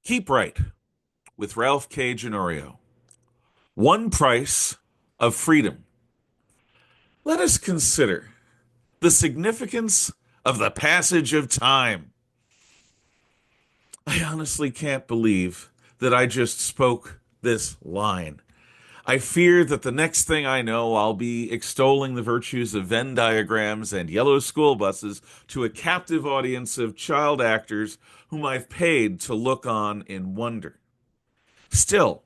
Keep Right with Ralph K. Ginorio. One price of freedom. Let us consider the significance of the passage of time. I honestly can't believe that I just spoke this line. I fear that the next thing I know, I'll be extolling the virtues of Venn diagrams and yellow school buses to a captive audience of child actors whom I've paid to look on in wonder. Still,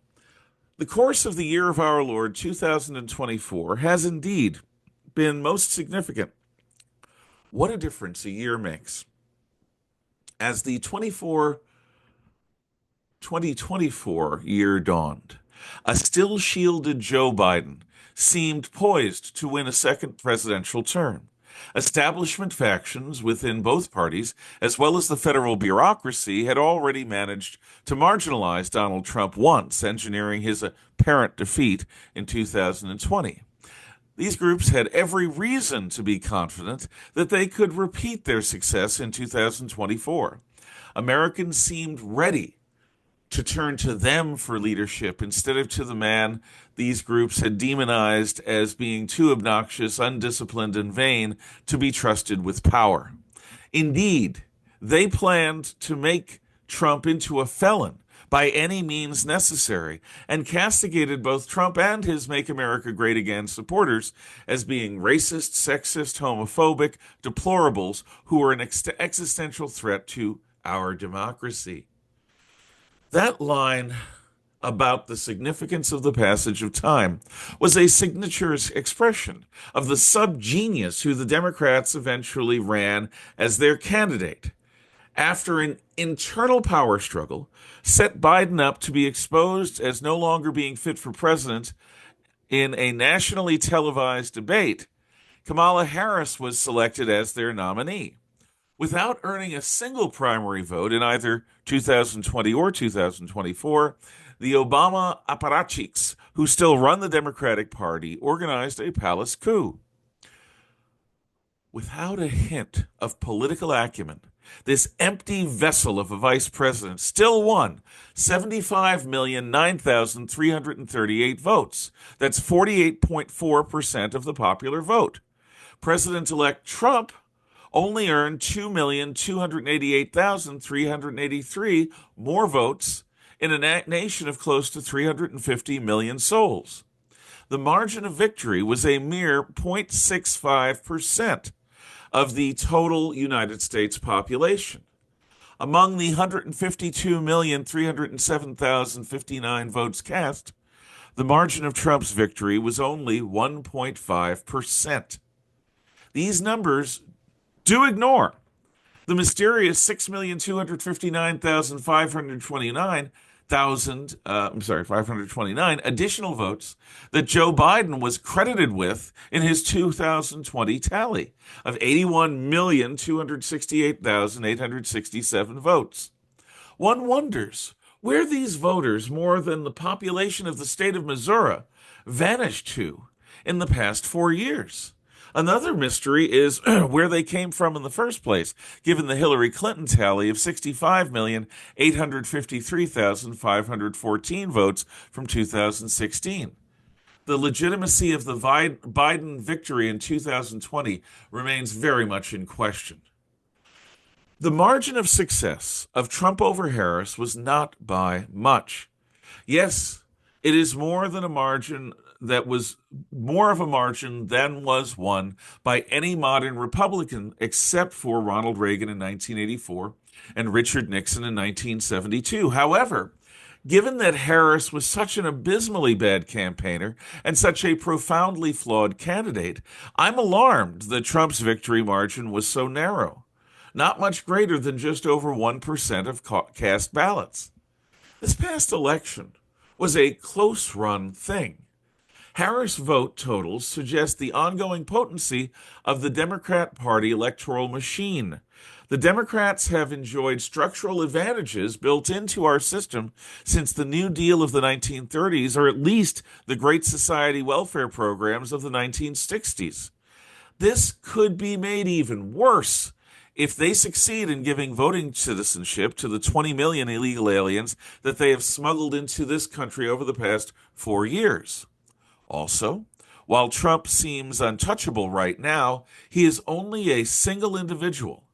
the course of the year of our Lord 2024 has indeed been most significant. What a difference a year makes. As the 2024 year dawned, a still shielded Joe Biden seemed poised to win a second presidential term. Establishment factions within both parties, as well as the federal bureaucracy, had already managed to marginalize Donald Trump once, engineering his apparent defeat in 2020. These groups had every reason to be confident that they could repeat their success in 2024. Americans seemed ready to turn to them for leadership instead of to the man these groups had demonized as being too obnoxious, undisciplined, and vain to be trusted with power. Indeed, they planned to make Trump into a felon by any means necessary, and castigated both Trump and his Make America Great Again supporters as being racist, sexist, homophobic, deplorables who are an existential threat to our democracy. That line about the significance of the passage of time was a signature expression of the subgenius who the Democrats eventually ran as their candidate. After an internal power struggle set Biden up to be exposed as no longer being fit for president in a nationally televised debate, Kamala Harris was selected as their nominee. Without earning a single primary vote in either 2020 or 2024, the Obama apparatchiks, who still run the Democratic Party, organized a palace coup. Without a hint of political acumen, this empty vessel of a vice president still won 75,009,338 votes. That's 48.4% of the popular vote. President-elect Trump only earned 2,288,383 more votes in a nation of close to 350 million souls. The margin of victory was a mere 0.65% of the total United States population. Among the 152,307,059 votes cast, the margin of Trump's victory was only 1.5%. These numbers do ignore the mysterious 529 additional votes that Joe Biden was credited with in his 2020 tally of 81,268,867 votes. One wonders where these voters, more than the population of the state of Missouri, vanished to in the past 4 years. Another mystery is where they came from in the first place, given the Hillary Clinton tally of 65,853,514 votes from 2016. The legitimacy of the Biden victory in 2020 remains very much in question. The margin of success of Trump over Harris was not by much. Yes, it is more than a margin that was more of a margin than was won by any modern Republican except for Ronald Reagan in 1984 and Richard Nixon in 1972. However, given that Harris was such an abysmally bad campaigner and such a profoundly flawed candidate, I'm alarmed that Trump's victory margin was so narrow, not much greater than just over 1% of cast ballots. This past election was a close-run thing. Harris vote totals suggest the ongoing potency of the Democrat Party electoral machine. The Democrats have enjoyed structural advantages built into our system since the New Deal of the 1930s, or at least the Great Society welfare programs of the 1960s. This could be made even worse If they succeed in giving voting citizenship to the 20 million illegal aliens that they have smuggled into this country over the past 4 years. Also, while Trump seems untouchable right now, he is only a single individual.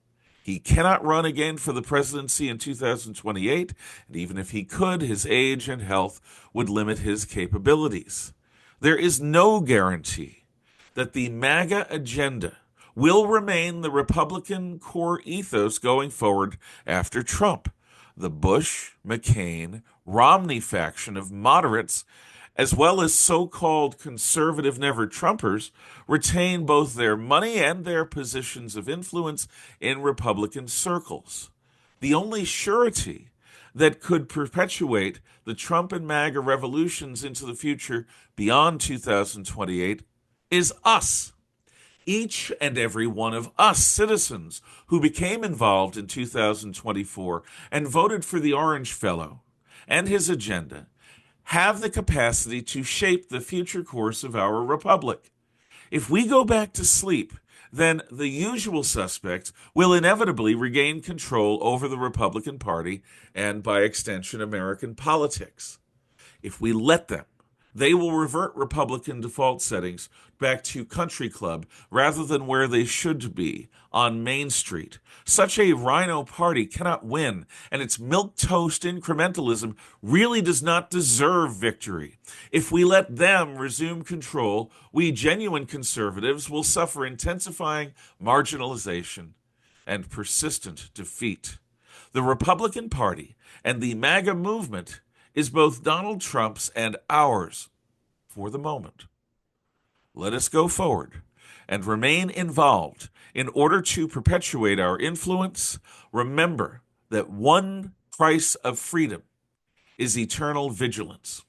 He cannot run again for the presidency in 2028, and even if he could, his age and health would limit his capabilities. There is no guarantee that the MAGA agenda will remain the Republican core ethos going forward after Trump. The Bush, McCain, Romney faction of moderates, as well as so-called conservative never-Trumpers, retain both their money and their positions of influence in Republican circles. The only surety that could perpetuate the Trump and MAGA revolutions into the future beyond 2028 is us. Each and every one of us citizens who became involved in 2024 and voted for the Orange Fellow and his agenda have the capacity to shape the future course of our republic. If we go back to sleep, then the usual suspects will inevitably regain control over the Republican Party and, by extension, American politics. If we let them, they will revert Republican default settings back to country club rather than where they should be, on Main Street. Such a rhino party cannot win, and its milquetoast incrementalism really does not deserve victory. If we let them resume control, we genuine conservatives will suffer intensifying marginalization and persistent defeat. The Republican Party and the MAGA movement is both Donald Trump's and ours for the moment. Let us go forward and remain involved in order to perpetuate our influence. Remember that one price of freedom is eternal vigilance.